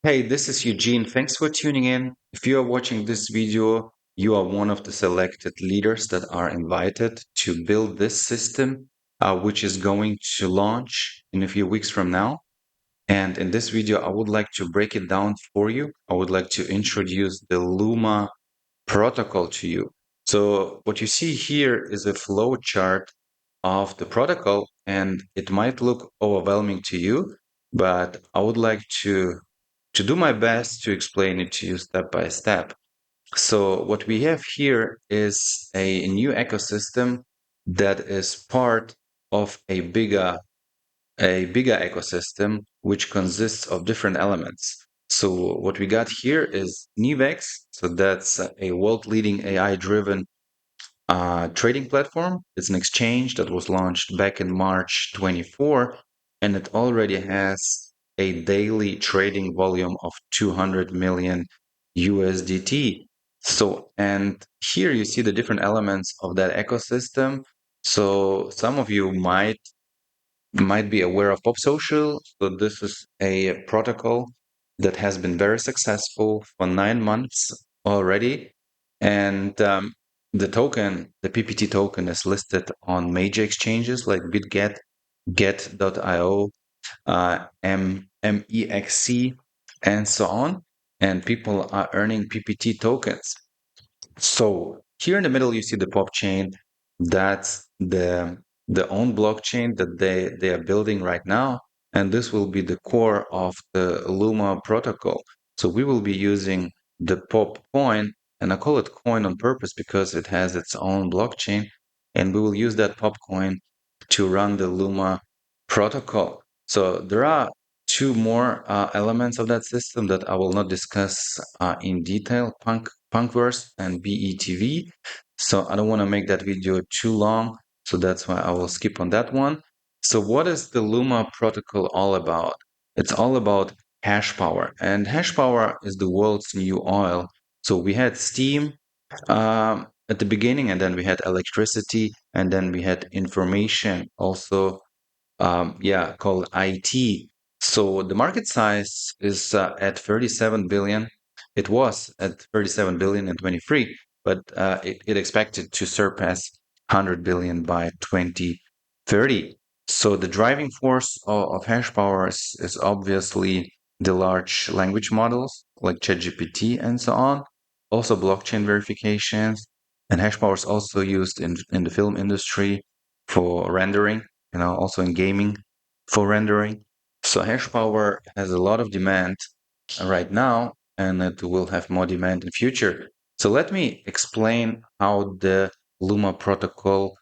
Hey, this is Eugene. Thanks for tuning in. If you are watching this video, you are one of the selected leaders that are invited to build this system, which is going to launch in a few weeks from now. And in this video, I would like to break it down for you. I would like to introduce the Luma protocol to you. So what you see here is a flow chart of the protocol, and it might look overwhelming to you, but I would like to do my best to explain it to you step by step. So what we have here is a new ecosystem that is part of a bigger ecosystem which consists of different elements. So what we got here is Nivex. So that's a world-leading AI-driven trading platform. It's an exchange that was launched back in March 24, and it already has a daily trading volume of 200 million USDT. So, and here you see the different elements of that ecosystem. So some of you might be aware of Pop Social. So this is a protocol that has been very successful for 9 months already. And the token, the PPT token is listed on major exchanges like BitGet, Get.io, MEXC, and so on. And people are earning PPT tokens. So here in the middle, you see the pop chain. That's the own blockchain that they are building right now, and this will be the core of the Luma protocol. So we will be using the pop coin, and I call it coin on purpose because it has its own blockchain, and we will use that pop coin to run the Luma protocol. So there are two more elements of that system that I will not discuss in detail. Punkverse and BETV. So I don't want to make that video too long. So that's why I will skip on that one. So what is the Luma protocol all about? It's all about hash power. And hash power is the world's new oil. So we had steam at the beginning, and then we had electricity, and then we had information also called IT. So the market size is at 37 billion. It was at 37 billion in 23, but it expected to surpass 100 billion by 2030. So the driving force of hash power is obviously the large language models like ChatGPT and so on. Also blockchain verifications, and hash power is also used in the film industry for rendering, also in gaming for rendering. So hash power has a lot of demand right now, and it will have more demand in future. So let me explain how the Luma protocol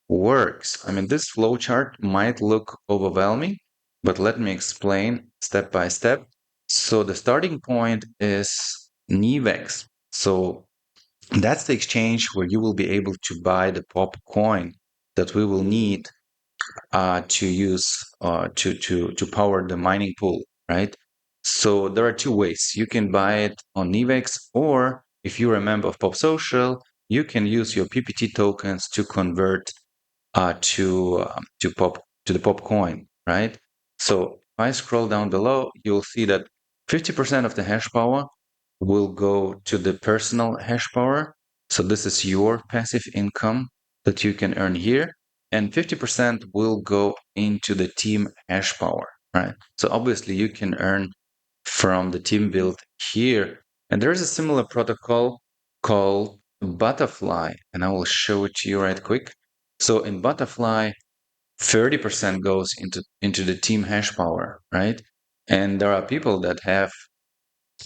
works. I mean, this flowchart might look overwhelming, but let me explain step by step. So the starting point is Nivex. So that's the exchange where you will be able to buy the pop coin that we will need to use to power the mining pool, right? So there are two ways. You can buy it on Nivex, or if you're a member of Pop Social, you can use your PPT tokens to convert to the pop coin, right? So if I scroll down below, you'll see that 50% of the hash power will go to the personal hash power. So this is your passive income that you can earn here, and 50% will go into the team hash power, right? So obviously you can earn from the team build here. And there's a similar protocol called Butterfly, and I will show it to you right quick. So in Butterfly, 30% goes into the team hash power, right? And there are people that have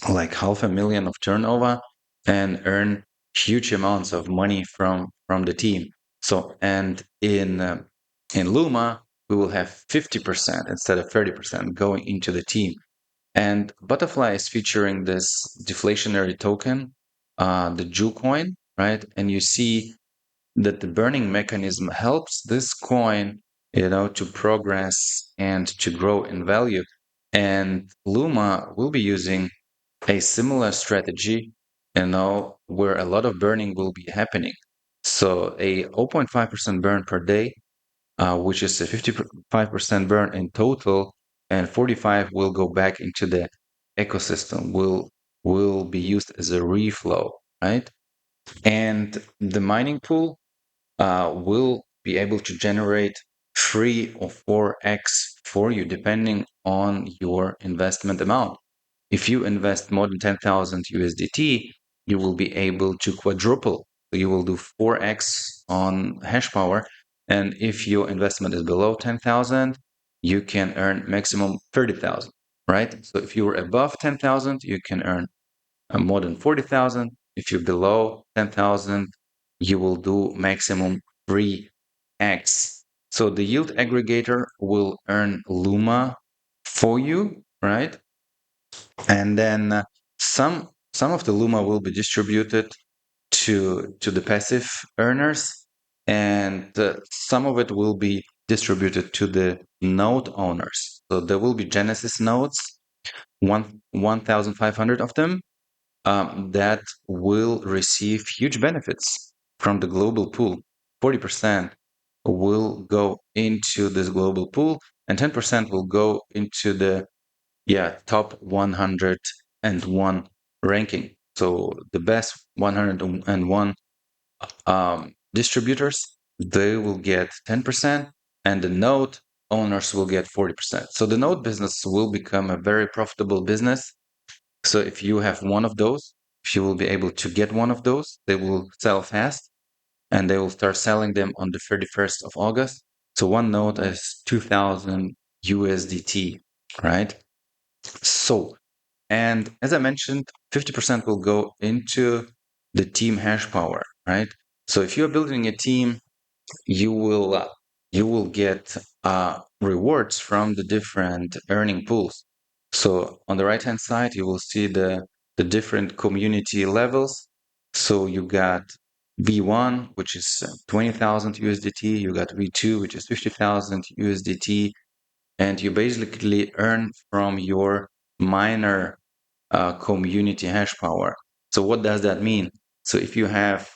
like 500,000 of turnover and earn huge amounts of money from the team. So and in Luma we will have 50% instead of 30% going into the team. And Butterfly is featuring this deflationary token, the Jewel coin, right? And you see that the burning mechanism helps this coin, to progress and to grow in value. And Luma will be using a similar strategy, where a lot of burning will be happening. So a 0.5% burn per day, which is a 55% burn in total, and 45 will go back into the ecosystem will be used as a reflow, right? And the mining pool will be able to generate 3 or 4x for you, depending on your investment amount. If you invest more than 10,000 USDT, you will be able to quadruple. So you will do 4x on hash power. And if your investment is below 10,000, you can earn maximum 30,000, right? So if you are above 10,000, you can earn more than 40,000. If you're below 10,000, you will do maximum 3x. So the yield aggregator will earn Luma for you, right? And then some of the Luma will be distributed to the passive earners, and some of it will be distributed to the node owners. So there will be Genesis nodes, 1,500 of them, that will receive huge benefits from the global pool. 40% will go into this global pool, and 10% will go into the top 101 ranking. So the best 101 distributors, they will get 10%, and the node owners will get 40%. So the node business will become a very profitable business. So if you have one of those, if you will be able to get one of those, they will sell fast, and they will start selling them on the 31st of August. So one node is 2000 USDT, right? So, and as I mentioned, 50% will go into the team hash power, right? So if you're building a team, you will uh, you will get rewards from the different earning pools. So on the right hand side, you will see the different community levels. So you got V1, which is 20,000 USDT. You got V2, which is 50,000 USDT, and you basically earn from your miner community hash power. So what does that mean? So if you have,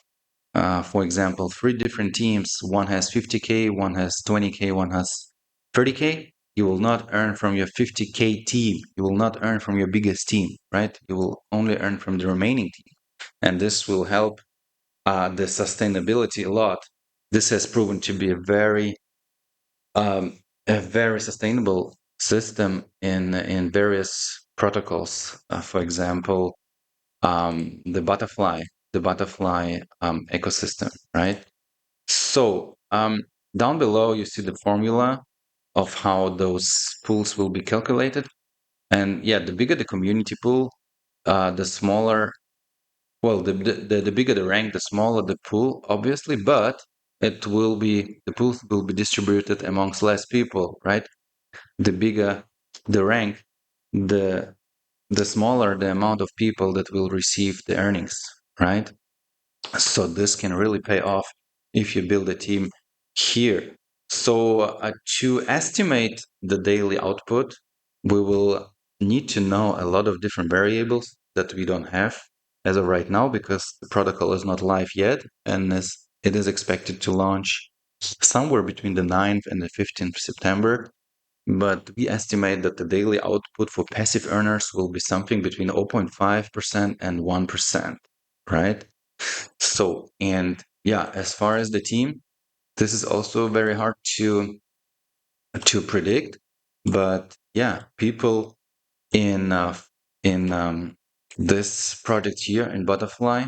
for example, three different teams, one has 50K, one has 20K, one has 30K, you will not earn from your 50K team. You will not earn from your biggest team, right? You will only earn from the remaining team. And this will help the sustainability a lot. This has proven to be um, a very sustainable system in various protocols. For example, the butterfly ecosystem, right? So down below, you see the formula of how those pools will be calculated. And yeah, the bigger the community pool, the smaller, well, the bigger the rank, the smaller the pool, obviously, but the pools will be distributed amongst less people, right? The bigger the rank, the the smaller the amount of people that will receive the earnings, right? So this can really pay off if you build a team here. So to estimate the daily output, we will need to know a lot of different variables that we don't have as of right now because the protocol is not live yet, and it is expected to launch somewhere between the 9th and the 15th September. But we estimate that the daily output for passive earners will be something between 0.5% and 1%, right? So, and yeah, as far as the team, this is also very hard to predict. But yeah, people in this project here in Butterfly,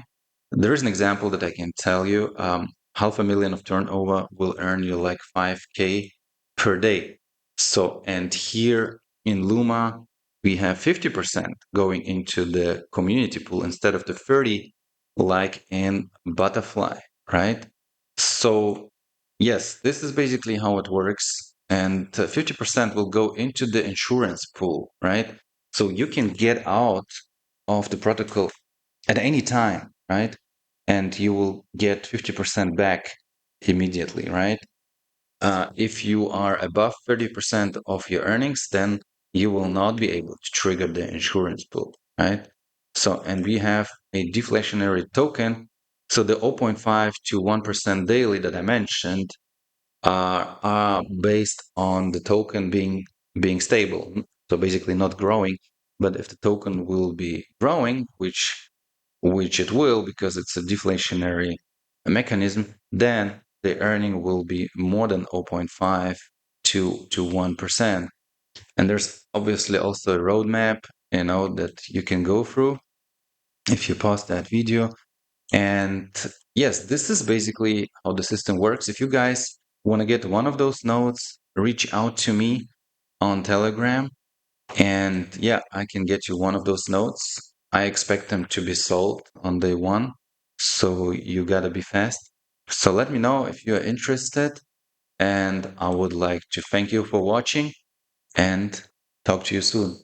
there is an example that I can tell you. 500,000 of turnover will earn you like 5K per day. So, and here in Luma, we have 50% going into the community pool instead of the 30 like in Butterfly, right? So, yes, this is basically how it works. And 50% will go into the insurance pool, right? So you can get out of the protocol at any time, right? And you will get 50% back immediately, right? If you are above 30% of your earnings, then you will not be able to trigger the insurance pool, right? So, and we have a deflationary token. So the zero point 0.5 to 1% daily that I mentioned are based on the token being stable. So basically not growing. But if the token will be growing, which it will because it's a deflationary mechanism, then the earning will be more than zero point 0.5 to 1%. And there's obviously also a roadmap, that you can go through if you pause that video. And yes, this is basically how the system works. If you guys want to get one of those notes, reach out to me on Telegram. And yeah, I can get you one of those notes. I expect them to be sold on day one. So you gotta be fast. So let me know if you're interested. And I would like to thank you for watching and talk to you soon.